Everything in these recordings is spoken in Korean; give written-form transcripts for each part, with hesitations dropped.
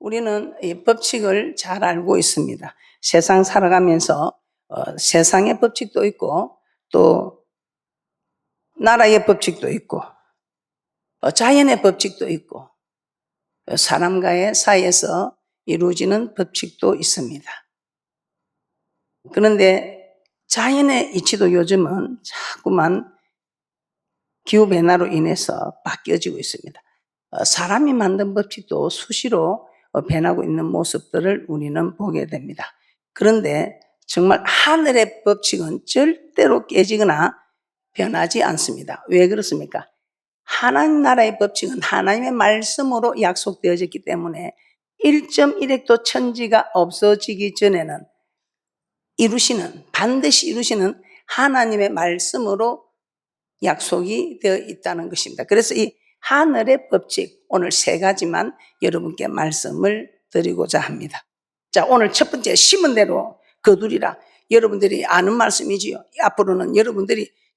우리는 이 법칙을 잘 알고 있습니다. 세상 살아가면서 세상의 법칙도 있고 또 나라의 법칙도 있고 자연의 법칙도 있고 사람과의 사이에서 이루어지는 법칙도 있습니다. 그런데 자연의 이치도 요즘은 자꾸만 기후변화로 인해서 바뀌어지고 있습니다. 사람이 만든 법칙도 수시로 변하고 있는 모습들을 우리는 보게 됩니다. 그런데 정말 하늘의 법칙은 절대로 깨지거나 변하지 않습니다. 왜 그렇습니까? 하나님 나라의 법칙은 하나님의 말씀으로 약속되어졌기 때문에 1.1획도 천지가 없어지기 전에는 반드시 이루시는 하나님의 말씀으로 약속이 되어 있다는 것입니다. 그래서 이 하늘의 법칙, 오늘 3가지만 여러분께 말씀을 드리고자 합니다. 자, 오늘 첫 번째, 심은 대로 거두리라. 여러분들이 아는 말씀이지요. 앞으로는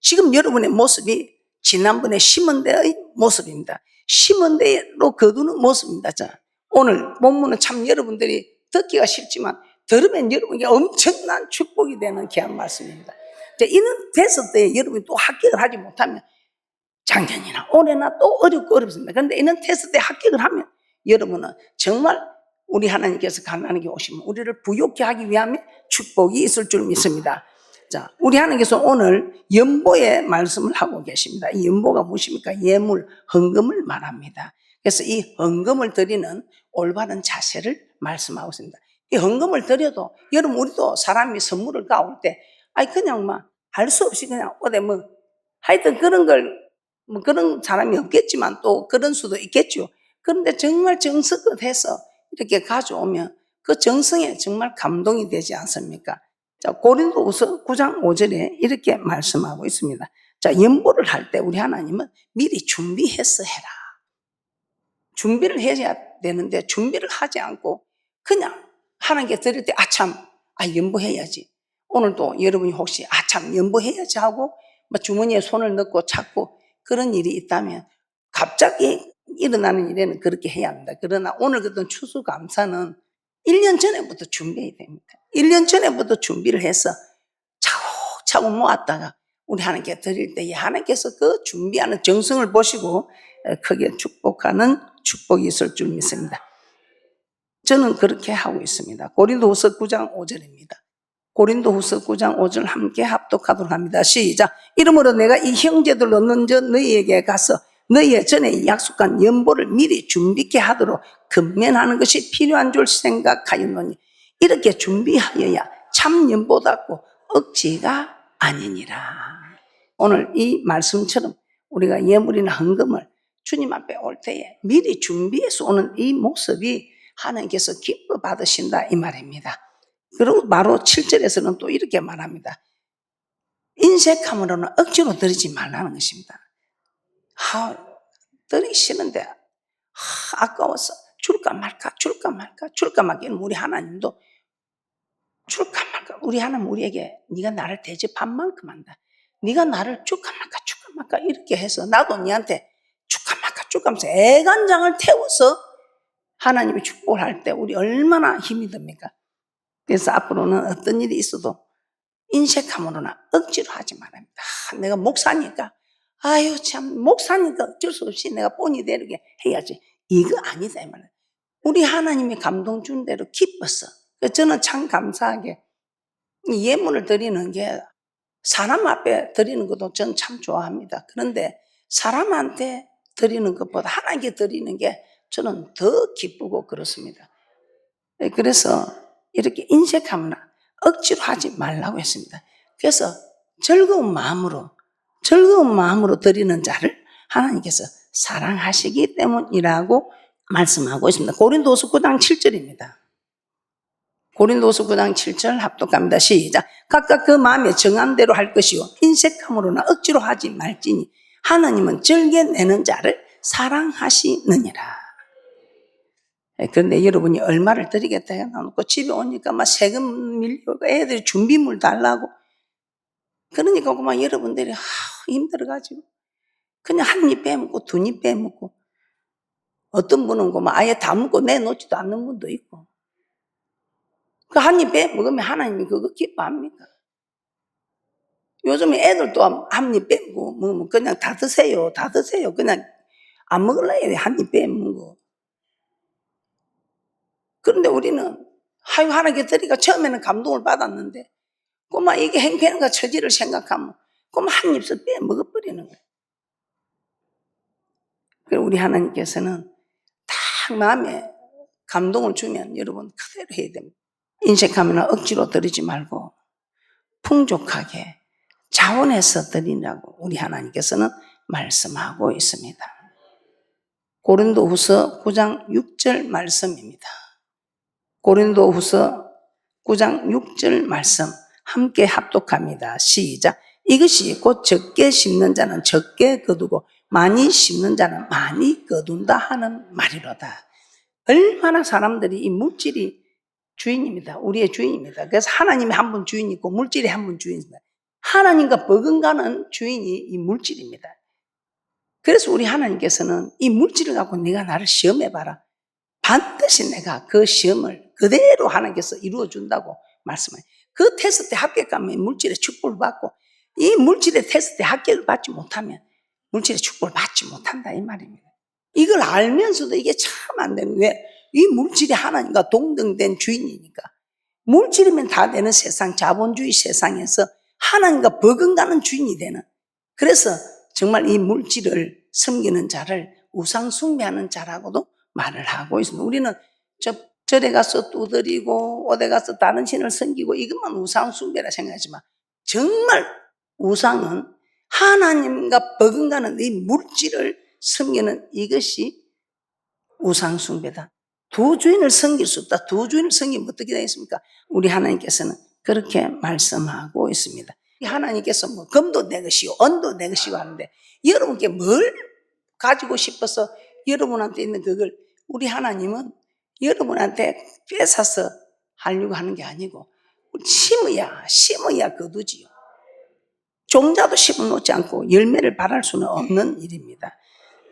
지금 여러분의 모습이 지난번에 심은 데의 모습입니다. 심은 대로 거두는 모습입니다. 자, 오늘 본문은 참 여러분들이 듣기가 싫지만 들으면 여러분에게 엄청난 축복이 되는 귀한 말씀입니다. 이는 됐을 때 여러분이 또 합격을 하지 못하면 작년이나 올해나 또 어렵습니다. 그런데 이는 테스트 때 합격을 하면 여러분은 정말 우리 하나님께서 가난하게 오시면 우리를 부욕케 하기 위함에 축복이 있을 줄 믿습니다. 자, 우리 하나님께서 오늘 연보의 말씀을 하고 계십니다. 이 연보가 무엇입니까? 예물, 헌금을 말합니다. 그래서 이 헌금을 드리는 올바른 자세를 말씀하고 있습니다. 이 헌금을 드려도 여러분 우리도 사람이 선물을 가올 때 그냥 할 수 없이 그냥 어디 하여튼 그런 사람이 없겠지만 또 그런 수도 있겠죠. 그런데 정말 정성껏 해서 이렇게 가져오면 그 정성에 정말 감동이 되지 않습니까? 자, 고린도후서 9장 5절에 이렇게 말씀하고 있습니다. 자, 연보를 할 때 우리 하나님은 미리 준비해서 해라. 준비를 해야 되는데 준비를 하지 않고 그냥 하나님께 드릴 때 연보해야지. 오늘도 여러분이 혹시 연보해야지 하고 주머니에 손을 넣고 찾고 그런 일이 있다면 갑자기 일어나는 일에는 그렇게 해야 합니다. 그러나 오늘 같은 추수감사는 1년 전에부터 준비해야 됩니다. 1년 전에부터 준비를 해서 차곡차곡 모았다가 우리 하나님께 드릴 때에 하나님께서 그 준비하는 정성을 보시고 크게 축복하는 축복이 있을 줄 믿습니다. 저는 그렇게 하고 있습니다. 고린도후서 9장 5절입니다. 고린도후서 9장 5절 함께 합독하도록 합니다. 시작. 이러므로 내가 이 형제들로 먼저 너희에게 가서 너희의 전에 약속한 연보를 미리 준비케 하도록 근면하는 것이 필요한 줄 생각하였노니 이렇게 준비하여야 참 연보답고 억지가 아니니라. 오늘 이 말씀처럼 우리가 예물이나 헌금을 주님 앞에 올 때에 미리 준비해서 오는 이 모습이 하나님께서 기뻐 받으신다 이 말입니다. 그리고 바로 7절에서는 또 이렇게 말합니다. 인색함으로는 억지로 드리지 말라는 것입니다. 드리시는데 아까워서 줄까 말까 우리 하나님도 줄까 말까. 우리 하나님 우리에게 네가 나를 대접한 만큼 한다. 네가 나를 줄까 말까 이렇게 해서 나도 네한테 줄까 말까 하면서 애간장을 태워서 하나님이 축복을 할 때 우리 얼마나 힘이 듭니까? 그래서 앞으로는 어떤 일이 있어도 인색함으로나 억지로 하지 말랍니다. 내가 목사니까 목사니까 어쩔 수 없이 내가 본이 되게 해야지. 이거 아니다 이 말이에요. 우리 하나님이 감동 준 대로 기뻤어. 저는 참 감사하게 예물을 드리는 게 사람 앞에 드리는 것도 전 참 좋아합니다. 그런데 사람한테 드리는 것보다 하나님께 드리는 게 저는 더 기쁘고 그렇습니다. 그래서 이렇게 인색함이나 억지로 하지 말라고 했습니다. 그래서 즐거운 마음으로 드리는 자를 하나님께서 사랑하시기 때문이라고 말씀하고 있습니다. 고린도후서 9장 7절입니다. 고린도후서 9장 7절 합독합니다. 시작. 각각 그 마음에 정한 대로 할 것이요 인색함으로나 억지로 하지 말지니 하나님은 즐겨 내는 자를 사랑하시느니라. 그런데 여러분이 얼마를 드리겠다 해놓고 집에 오니까 세금 밀려고 애들이 준비물 달라고 그러니까 여러분들이 힘들어가지고 그냥 한 입 빼먹고 두 입 빼먹고 어떤 분은 아예 다 먹고 내놓지도 않는 분도 있고. 그 한 입 빼먹으면 하나님이 그거 기뻐합니까? 요즘에 애들도 한 입 빼먹고 뭐 그냥 다 드세요. 다 드세요. 그냥 안 먹을라 해야 돼. 한 입 빼먹고. 그런데 우리는 하나님께 드리니까 처음에는 감동을 받았는데 꼬마 이게 행편과 처지를 생각하면 꼬마 한 입씩 빼먹어버리는 거예요. 그리고 우리 하나님께서는 딱 마음에 감동을 주면 여러분 그대로 해야 됩니다. 인색하면 억지로 드리지 말고 풍족하게 자원해서 드리라고 우리 하나님께서는 말씀하고 있습니다. 고린도후서 9장 6절 말씀입니다. 고린도후서 9장 6절 말씀 함께 합독합니다. 시작. 이것이 곧 적게 심는 자는 적게 거두고 많이 심는 자는 많이 거둔다 하는 말이로다. 얼마나 사람들이 이 물질이 주인입니다. 우리의 주인입니다. 그래서 하나님이 한 분 주인이 있고 물질이 한 분 주인입니다. 하나님과 버금가는 주인이 이 물질입니다. 그래서 우리 하나님께서는 이 물질을 갖고 네가 나를 시험해봐라. 반드시 내가 그 시험을 그대로 하나님께서 이루어준다고 말씀해요. 그 테스트에 합격하면 물질의 축복을 받고 이 물질의 테스트에 합격을 받지 못하면 물질의 축복을 받지 못한다 이 말입니다. 이걸 알면서도 이게 참 안 되는 왜? 이 물질이 하나님과 동등된 주인이니까. 물질이면 다 되는 세상, 자본주의 세상에서 하나님과 버금가는 주인이 되는. 그래서 정말 이 물질을 섬기는 자를 우상 숭배하는 자라고도 말을 하고 있습니다. 우리는 절에 가서 두드리고 어디 가서 다른 신을 섬기고 이것만 우상 숭배라 생각하지만 정말 우상은 하나님과 버금가는 이 물질을 섬기는 이것이 우상 숭배다. 두 주인을 섬길 수 없다. 두 주인을 섬기면 어떻게 되겠습니까? 우리 하나님께서는 그렇게 말씀하고 있습니다. 하나님께서 뭐 금도 내 것이요 은도 내 것이요 하는데 여러분께 뭘 가지고 싶어서 여러분한테 있는 그걸 우리 하나님은 여러분한테 뺏어서 하려고 하는 게 아니고 심어야 거두지요. 종자도 심어놓지 않고 열매를 발할 수는 없는 일입니다.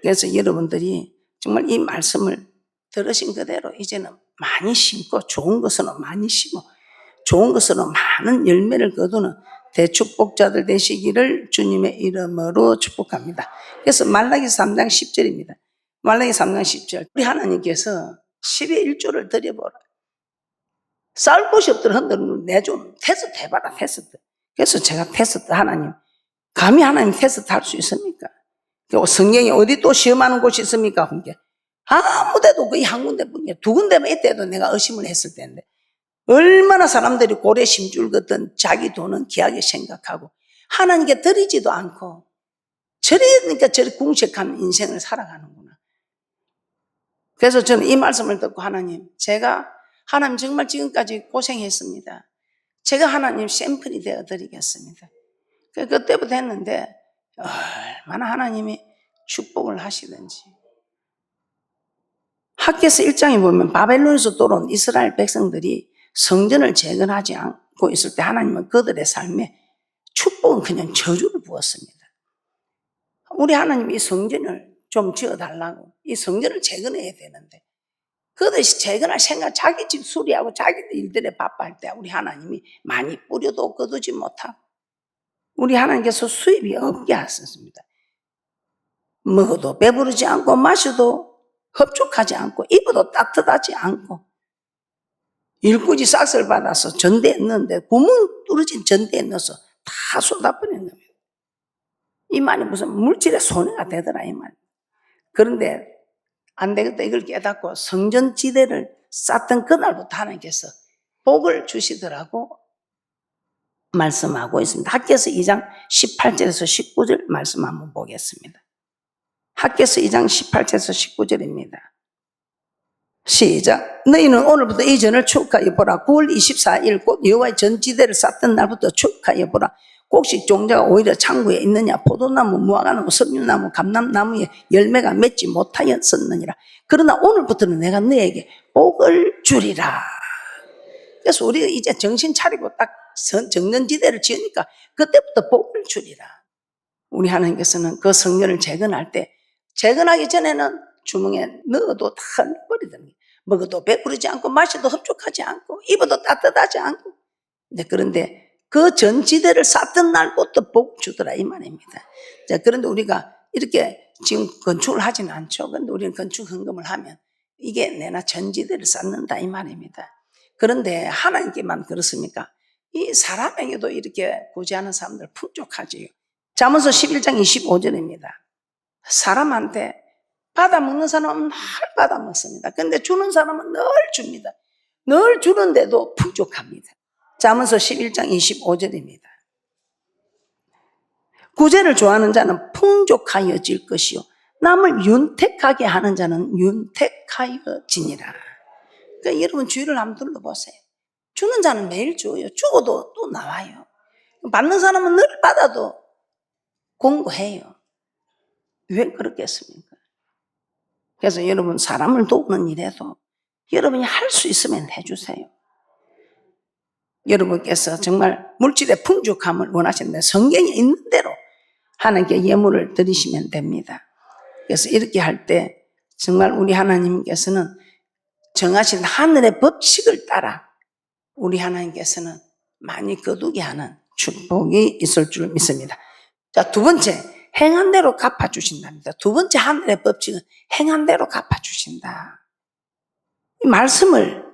그래서 여러분들이 정말 이 말씀을 들으신 그대로 이제는 많이 심고 좋은 것으로 많이 심어 좋은 것으로 많은 열매를 거두는 대축복자들 되시기를 주님의 이름으로 축복합니다. 그래서 말라기 3장 10절입니다. 말라기 3장 10절 우리 하나님께서 10의 1조를 드려보라. 쌓을 곳이 없더라 흔들어 내좀 테스트 해봐라 테스트. 그래서 제가 테스트 하나님 감히 하나님 테스트 할 수 있습니까? 성경에 어디 또 시험하는 곳이 있습니까? 아무 데도 거의 한 군데뿐이야. 두 군데만 이때도 내가 의심을 했을 텐데 얼마나 사람들이 고래 심줄 걷던 자기 돈은 귀하게 생각하고 하나님께 드리지도 않고 저러니까 저렇게 궁색한 인생을 살아가는구나. 그래서 저는 이 말씀을 듣고 하나님 정말 지금까지 고생했습니다. 제가 하나님 샘플이 되어드리겠습니다. 그때부터 했는데 얼마나 하나님이 축복을 하시든지. 학개서 1장에 보면 바벨론에서 돌아온 이스라엘 백성들이 성전을 재건하지 않고 있을 때 하나님은 그들의 삶에 축복은 그냥 저주를 부었습니다. 우리 하나님이 이 성전을 좀 지어달라고 이 성전을 재건해야 되는데 그들이 재건할 생각 자기 집 수리하고 자기들 일들에 바빠할 때 우리 하나님이 많이 뿌려도 거두지 못하고 우리 하나님께서 수입이 없게 하셨습니다. 먹어도 배부르지 않고 마셔도 흡족하지 않고 입어도 따뜻하지 않고 일꾼이 싹을 받아서 전대에 넣는데 구멍 뚫어진 전대에 넣어서 다 쏟아버리는 겁니다. 이 말이 무슨 물질의 손해가 되더라 이 말. 그런데 안 되겠다 이걸 깨닫고 성전지대를 쌓던 그날부터 하나님께서 복을 주시더라고 말씀하고 있습니다. 학개서 2장 18절에서 19절 말씀 한번 보겠습니다. 학개서 2장 18절에서 19절입니다. 시작. 너희는 오늘부터 이 전을 축하해 보라. 9월 24일 곧 여호와의 전지대를 쌓던 날부터 축하해 보라. 곡식 종자가 오히려 창고에 있느냐. 포도나무, 무화과나무, 석류나무, 감람나무에 열매가 맺지 못하였었느니라. 그러나 오늘부터는 내가 너에게 복을 주리라. 그래서 우리가 이제 정신 차리고 딱 정전지대를 지으니까 그때부터 복을 주리라. 우리 하나님께서는 그 성전을 재건할 때 재건하기 전에는 주먹에 넣어도 다 흘려버리더니 먹어도 배부르지 않고 마셔도 흡족하지 않고 입어도 따뜻하지 않고. 그런데 그 전지대를 쌓던 날부터 복 주더라 이 말입니다. 자, 그런데 우리가 이렇게 지금 건축을 하지는 않죠. 그런데 우리는 건축 헌금을 하면 이게 내나 전지대를 쌓는다 이 말입니다. 그런데 하나님께만 그렇습니까? 이 사람에게도 이렇게 구제하는 사람들 풍족하지요. 잠언서 11장 25절입니다. 사람한테 받아먹는 사람은 늘 받아먹습니다. 그런데 주는 사람은 늘 줍니다. 늘 주는데도 풍족합니다. 잠언서 11장 25절입니다. 구제를 좋아하는 자는 풍족하여질 것이요 남을 윤택하게 하는 자는 윤택하여지니라. 그러니까 여러분 주위를 한번 둘러보세요. 주는 자는 매일 줘요. 죽어도 또 나와요. 받는 사람은 늘 받아도 공고해요. 왜 그렇겠습니까? 그래서 여러분 사람을 도우는 일에도 여러분이 할 수 있으면 해주세요. 여러분께서 정말 물질의 풍족함을 원하시는데 성경에 있는 대로 하나님께 예물을 드리시면 됩니다. 그래서 이렇게 할 때 정말 우리 하나님께서는 정하신 하늘의 법칙을 따라 우리 하나님께서는 많이 거두게 하는 축복이 있을 줄 믿습니다. 자, 두 번째, 행한 대로 갚아주신답니다. 두 번째 하늘의 법칙은 행한 대로 갚아주신다. 이 말씀을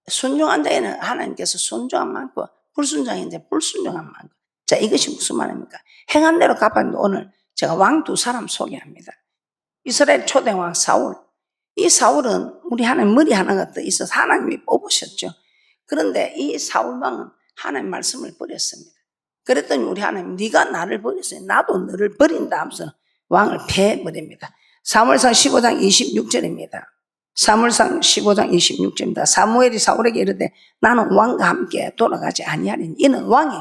순종한 자에는 하나님께서 순종한 만큼, 불순종한 자에는 불순종한 만큼. 자, 이것이 무슨 말입니까? 행한 대로 갚았는데 오늘 제가 왕 두 사람 소개합니다. 이스라엘 초대왕 사울. 이 사울은 우리 하나님 머리 하나가 더 있어서 하나님이 뽑으셨죠. 그런데 이 사울왕은 하나님 말씀을 버렸습니다. 그랬더니 우리 하나님 네가 나를 버렸어요. 나도 너를 버린다 하면서 왕을 패버립니다. 사무엘상 15장 26절입니다. 사무엘상 15장 26절입니다. 사무엘이 사울에게 이르되 나는 왕과 함께 돌아가지 아니하리니 이는 왕이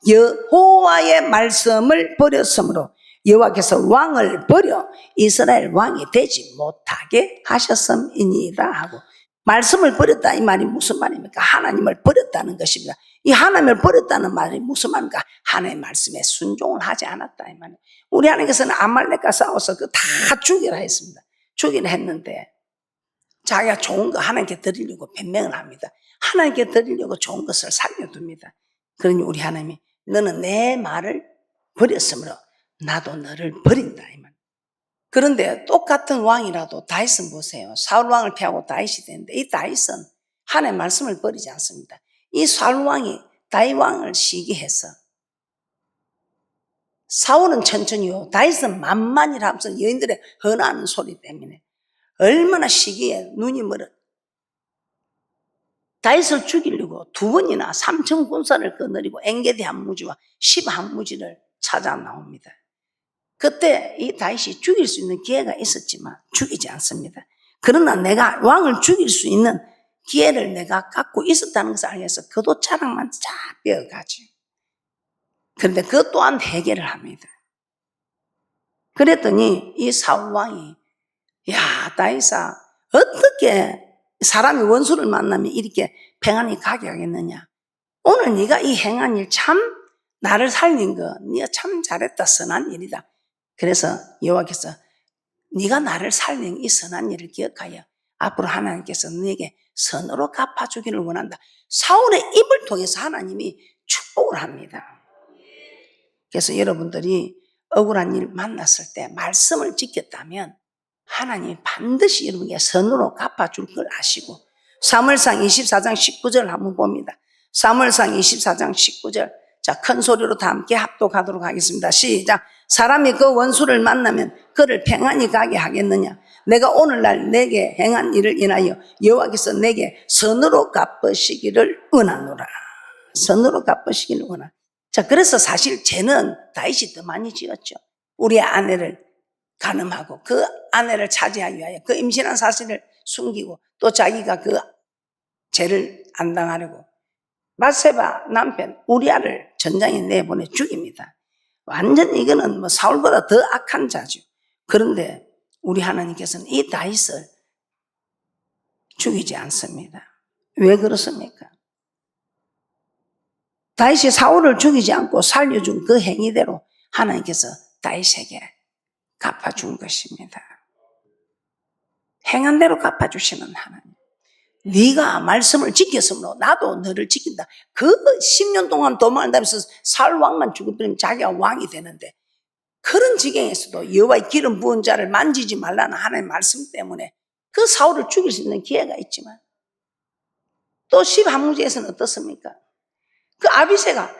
여호와의 말씀을 버렸으므로 여호와께서 왕을 버려 이스라엘 왕이 되지 못하게 하셨음이니이다 하고, 말씀을 버렸다 이 말이 무슨 말입니까? 하나님을 버렸다는 것입니다. 이 하나님을 버렸다는 말이 무슨 말입니까? 하나님의 말씀에 순종을 하지 않았다 이 말입니다. 우리 하나님께서는 아말렉과 싸워서 그 다 죽이라 했습니다. 죽이라 했는데 자기가 좋은 거 하나님께 드리려고 변명을 합니다. 하나님께 드리려고 좋은 것을 살려둡니다. 그러니 우리 하나님이 너는 내 말을 버렸으므로 나도 너를 버린다 이 말. 그런데 똑같은 왕이라도 다윗은 보세요. 사울 왕을 패하고 다윗이 되는데 이 다윗은 하나님의 말씀을 버리지 않습니다. 이 사울 왕이 다윗 왕을 시기해서 사울은 천천히요 다윗은 만만이라 하면서 여인들의 헌하는 소리 때문에 얼마나 시기에 눈이 멀어. 다윗을 죽이려고 두 번이나 3천 군사를 거느리고 엔게디 한무지와 10 한무지를 찾아 나옵니다. 그때 이 다윗이 죽일 수 있는 기회가 있었지만 죽이지 않습니다. 그러나 내가 왕을 죽일 수 있는 기회를 내가 갖고 있었다는 것을 알면서 그도 자랑만 쫙 빼어가죠. 그런데 그것 또한 회개를 합니다. 그랬더니 이 사울 왕이 야 다윗아 어떻게 사람이 원수를 만나면 이렇게 평안히 가게 하겠느냐. 오늘 네가 이 행한 일 참 나를 살린 거 네가 참 잘했다. 선한 일이다. 그래서 여호와께서 네가 나를 살린 이 선한 일을 기억하여 앞으로 하나님께서 너에게 선으로 갚아주기를 원한다. 사울의 입을 통해서 하나님이 축복을 합니다. 그래서 여러분들이 억울한 일 만났을 때 말씀을 지켰다면 하나님이 반드시 여러분에게 선으로 갚아줄 걸 아시고, 사무엘상 24장 19절 한번 봅니다. 사무엘상 24장 19절. 자, 큰 소리로 다 함께 합독하도록 하겠습니다. 시작. 사람이 그 원수를 만나면 그를 평안히 가게 하겠느냐. 내가 오늘날 내게 행한 일을 인하여 여호와께서 내게 선으로 갚으시기를 원하노라. 선으로 갚으시기를 원하노라. 자, 그래서 사실 죄는 다윗이 더 많이 지었죠. 우리의 아내를 간음하고 그 아내를 차지하기 위하여 그 임신한 사실을 숨기고 또 자기가 그 죄를 안 당하려고 밧세바 남편 우리아를 전장에 내보내 죽입니다. 완전 이거는 뭐 사울보다 더 악한 자죠. 그런데 우리 하나님께서는 이 다윗을 죽이지 않습니다. 왜 그렇습니까? 다윗이 사울을 죽이지 않고 살려준 그 행위대로 하나님께서 다윗에게 갚아준 것입니다. 행한 대로 갚아주시는 하나님. 네가 말씀을 지켰으므로 나도 너를 지킨다. 그 10년 동안 도망을 다니면서 사울 왕만 죽어버리면 자기가 왕이 되는데, 그런 지경에서도 여호와의 기름 부은 자를 만지지 말라는 하나님의 말씀 때문에 그 사울을 죽일 수 있는 기회가 있지만, 또 십한무지에서는 어떻습니까? 그 아비새가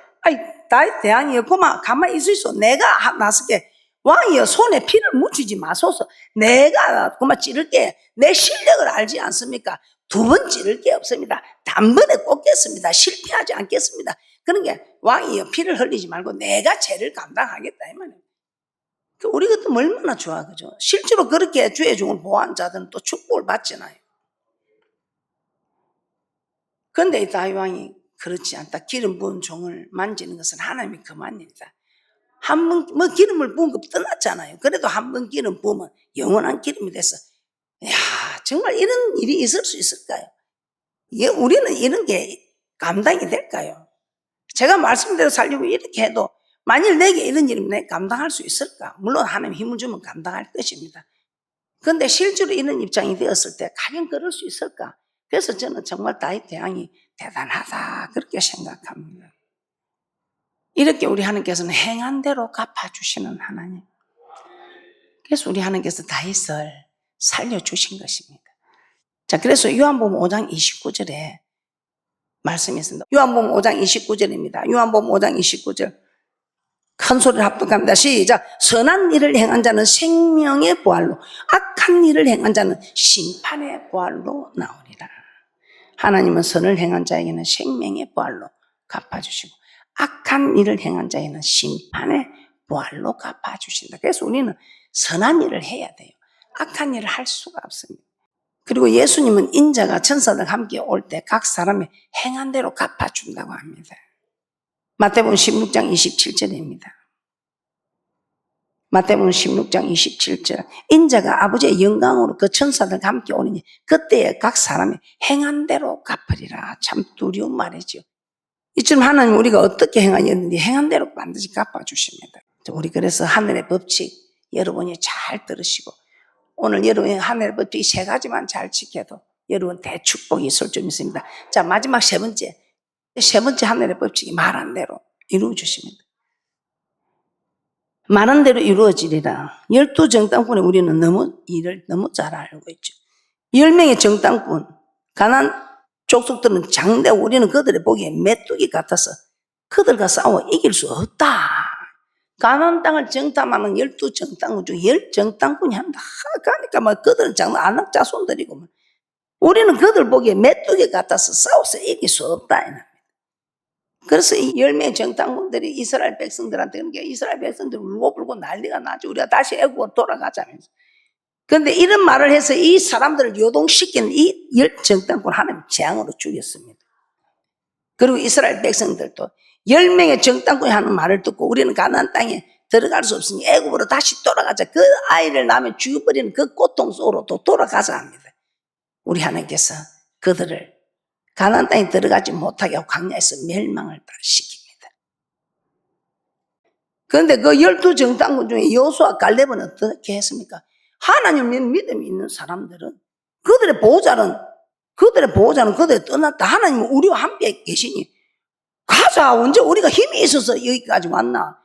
나의 대왕이었구만, 가만히 있을 수, 내가 나서게 왕이여 손에 피를 묻히지 마소서, 내가 그만 찌를게, 내 실력을 알지 않습니까? 2번 찌를 게 없습니다. 단번에 꽂겠습니다. 실패하지 않겠습니다. 그런 게 왕이여 피를 흘리지 말고 내가 죄를 감당하겠다 이 말이에요. 우리 같으면 얼마나 좋아, 그죠? 실제로 그렇게 주의 종을 보호한 자들은 또 축복을 받잖아요. 그런데 이 다윗 왕이 그렇지 않다. 기름 부은 종을 만지는 것은 하나님이 그만 일이다. 한 번 뭐 기름을 부은 거 떠났잖아요. 그래도 한 번 기름 부으면 영원한 기름이 돼서, 야, 정말 이런 일이 있을 수 있을까요? 우리는 이런 게 감당이 될까요? 제가 말씀대로 살려고 이렇게 해도 만일 내게 이런 일이면 내가 감당할 수 있을까? 물론 하나님 힘을 주면 감당할 것입니다. 그런데 실제로 이런 입장이 되었을 때 과연 그럴 수 있을까? 그래서 저는 정말 다윗 대왕이 대단하다 그렇게 생각합니다. 이렇게 우리 하나님께서는 행한 대로 갚아주시는 하나님. 그래서 우리 하나님께서 다윗을 살려주신 것입니다. 자, 그래서 요한복음 5장 29절에 말씀이 있습니다. 요한복음 5장 29절입니다. 요한복음 5장 29절. 큰 소리를 합독합니다. 시작. 선한 일을 행한 자는 생명의 부활로, 악한 일을 행한 자는 심판의 부활로 나오리라. 하나님은 선을 행한 자에게는 생명의 부활로 갚아주시고, 악한 일을 행한 자에게는 심판의 부활로 갚아주신다. 그래서 우리는 선한 일을 해야 돼요. 악한 일을 할 수가 없습니다. 그리고 예수님은 인자가 천사들과 함께 올 때 각 사람의 행한 대로 갚아준다고 합니다. 마태복음 16장 27절입니다. 마태복음 16장 27절. 인자가 아버지의 영광으로 그 천사들과 함께 오느니 그때에 각 사람이 행한 대로 갚으리라. 참 두려운 말이죠. 이처럼 하나님 우리가 어떻게 행하였는지 행한 대로 반드시 갚아주십니다. 우리 그래서 하늘의 법칙 여러분이 잘 들으시고, 오늘 여러분이 하늘의 법칙 3가지만 잘 지켜도 여러분 대축복이 있을 줄 믿습니다. 자, 마지막 세 번째 하늘의 법칙이 말한 대로 이루어주십니다. 말한 대로 이루어지리라. 12정당꾼에 우리는 일을 너무 잘 알고 있죠. 10명의 정당꾼, 가나안 족속들은 장대하고 우리는 그들의 보기에 메뚜기 같아서 그들과 싸워 이길 수 없다. 가나안 땅을 정탐하는 12정당꾼 중 10정당꾼이 한다. 그러니까 뭐 그들은 장난 안악 자손들이고, 우리는 그들 보기에 메뚜기 같아서 싸워서 이길 수 없다. 그래서 이 10명의 정탐꾼들이 이스라엘 백성들한테 그런 게, 이스라엘 백성들이 울고불고 난리가 나죠. 우리가 다시 애국으로 돌아가자면서. 그런데 이런 말을 해서 이 사람들을 요동시킨 이 10정탐꾼 하나님 재앙으로 죽였습니다. 그리고 이스라엘 백성들도 10명의 정탐꾼이 하는 말을 듣고 우리는 가나안 땅에 들어갈 수 없으니 애국으로 다시 돌아가자. 그 아이를 낳으면 죽여버리는 그 고통 속으로 또 돌아가자 합니다. 우리 하나님께서 그들을 가나안 땅에 들어가지 못하게 하고 광야에서 멸망을 시킵니다. 그런데 그 12정탐꾼 중에 여호수아 갈렙은 어떻게 했습니까? 하나님의 믿음이 있는 사람들은 그들의 보호자는 그들을 떠났다. 하나님은 우리와 함께 계시니 가자. 언제 우리가 힘이 있어서 여기까지 왔나?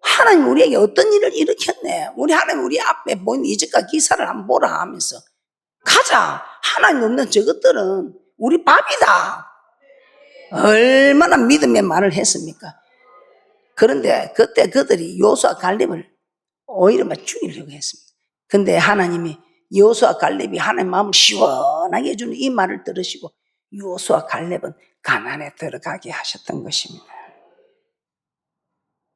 하나님 우리에게 어떤 일을 일으켰네. 우리 하나님 우리 앞에 보이는 이적과 기사를 한번 보라 하면서 가자. 하나님 없는 저것들은 우리 밥이다. 얼마나 믿음의 말을 했습니까? 그런데 그때 그들이 여호수아 갈렙을 오히려 막 죽이려고 했습니다. 근데 하나님이 여호수아 갈렙이 하나님 마음을 시원하게 해주는 이 말을 들으시고 여호수아 갈렙은 가나안에 들어가게 하셨던 것입니다.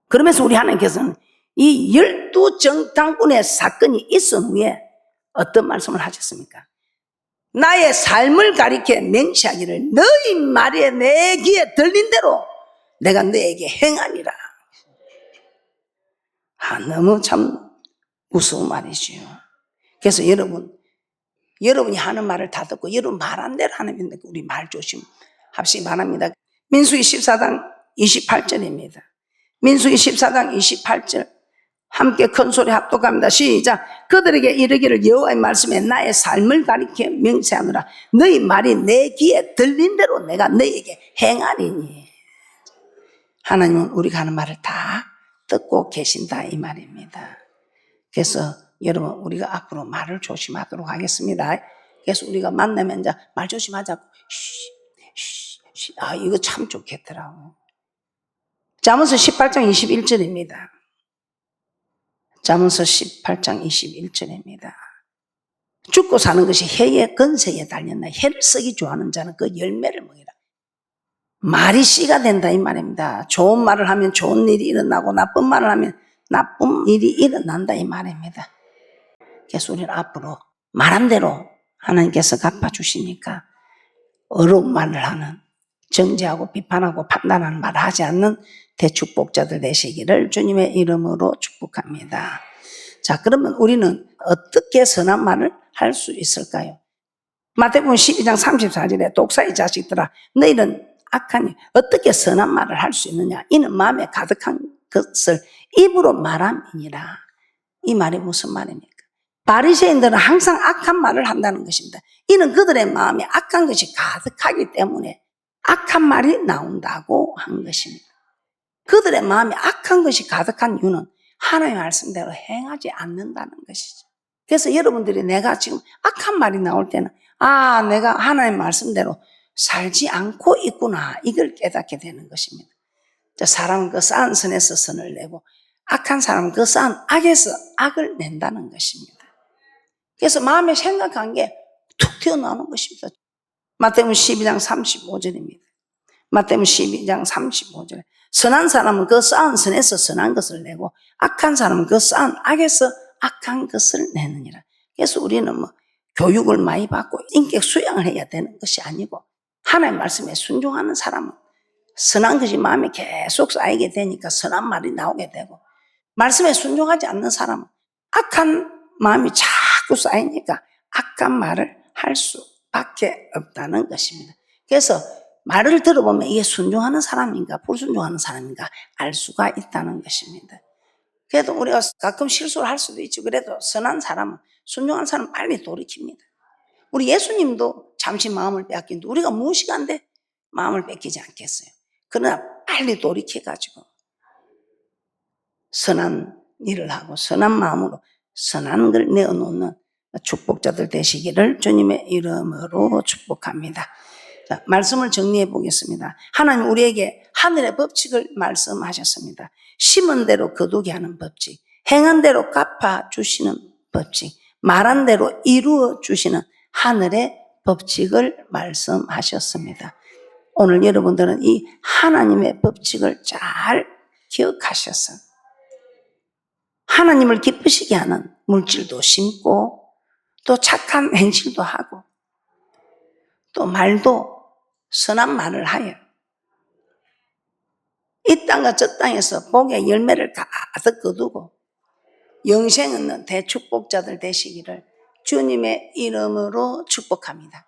그러면서 우리 하나님께서는 이 12정탐꾼의 사건이 있은 후에 어떤 말씀을 하셨습니까? 나의 삶을 가리켜 맹세하기를 너희 말에 내 귀에 들린 대로 내가 너에게 행하리라. 너무 참 무서운 말이지요. 그래서 여러분이 하는 말을 다 듣고 여러분 말한 대로 하는 데 우리 말 조심합시기 바랍니다. 민수기 14장 28절입니다. 민수기 14장 28절. 함께 큰소리 합독합니다. 시작. 그들에게 이르기를 여호와의 말씀에 나의 삶을 가리켜 명세하노라. 너희 말이 내 귀에 들린 대로 내가 너희에게 행하리니. 하나님은 우리가 하는 말을 다 듣고 계신다 이 말입니다. 그래서 여러분 우리가 앞으로 말을 조심하도록 하겠습니다. 그래서 우리가 만나면 이제 말 조심하자고. 아, 이거 참 좋겠더라고. 잠언서 18장 21절입니다. 잠언서 18장 21절입니다. 죽고 사는 것이 해의 건세에 달렸나. 해를 쓰기 좋아하는 자는 그 열매를 먹이라. 말이 씨가 된다 이 말입니다. 좋은 말을 하면 좋은 일이 일어나고 나쁜 말을 하면 나쁜 일이 일어난다 이 말입니다. 그래서 우리는 앞으로 말한 대로 하나님께서 갚아주시니까 어려운 말을 하는, 정죄하고 비판하고 판단하는 말을 하지 않는 대축복자들 되시기를 주님의 이름으로 축복합니다. 자, 그러면 우리는 어떻게 선한 말을 할 수 있을까요? 마태복음 12장 34절에 독사의 자식들아 너희는 악하니 어떻게 선한 말을 할 수 있느냐. 이는 마음에 가득한 것을 입으로 말함이니라. 이 말이 무슨 말입니까? 바리새인들은 항상 악한 말을 한다는 것입니다. 이는 그들의 마음에 악한 것이 가득하기 때문에 악한 말이 나온다고 한 것입니다. 그들의 마음에 악한 것이 가득한 이유는 하나님의 말씀대로 행하지 않는다는 것이죠. 그래서 여러분들이 내가 지금 악한 말이 나올 때는 아, 내가 하나님의 말씀대로 살지 않고 있구나, 이걸 깨닫게 되는 것입니다. 사람은 그 쌓은 선에서 선을 내고 악한 사람은 그 쌓은 악에서 악을 낸다는 것입니다. 그래서 마음에 생각한 게 툭 튀어나오는 것입니다. 마태복음 12장 35절입니다. 마태복음 12장 35절. 선한 사람은 그 쌓은 선에서 선한 것을 내고 악한 사람은 그 쌓은 악에서 악한 것을 내느니라. 그래서 우리는 교육을 많이 받고 인격 수양을 해야 되는 것이 아니고 하나님의 말씀에 순종하는 사람은 선한 것이 마음에 계속 쌓이게 되니까 선한 말이 나오게 되고, 말씀에 순종하지 않는 사람은 악한 마음이 자꾸 쌓이니까 악한 말을 할 수밖에 없다는 것입니다. 그래서 말을 들어보면 이게 순종하는 사람인가 불순종하는 사람인가 알 수가 있다는 것입니다. 그래도 우리가 가끔 실수를 할 수도 있죠. 그래도 선한 사람은, 순종하는 사람은 빨리 돌이킵니다. 우리 예수님도 잠시 마음을 빼앗긴데 우리가 무엇이간데 마음을 뺏기지 않겠어요. 그러나 빨리 돌이켜가지고 선한 일을 하고 선한 마음으로 선한 걸 내어놓는 축복자들 되시기를 주님의 이름으로 축복합니다. 자, 말씀을 정리해 보겠습니다. 하나님 우리에게 하늘의 법칙을 말씀하셨습니다. 심은 대로 거두게 하는 법칙, 행한 대로 갚아주시는 법칙, 말한 대로 이루어 주시는 하늘의 법칙을 말씀하셨습니다. 오늘 여러분들은 이 하나님의 법칙을 잘 기억하셔서 하나님을 기쁘시게 하는 물질도 심고 또 착한 행실도 하고 또 말도 선한 말을 하여 이 땅과 저 땅에서 복의 열매를 가득 거두고 영생 얻는 대축복자들 되시기를 주님의 이름으로 축복합니다.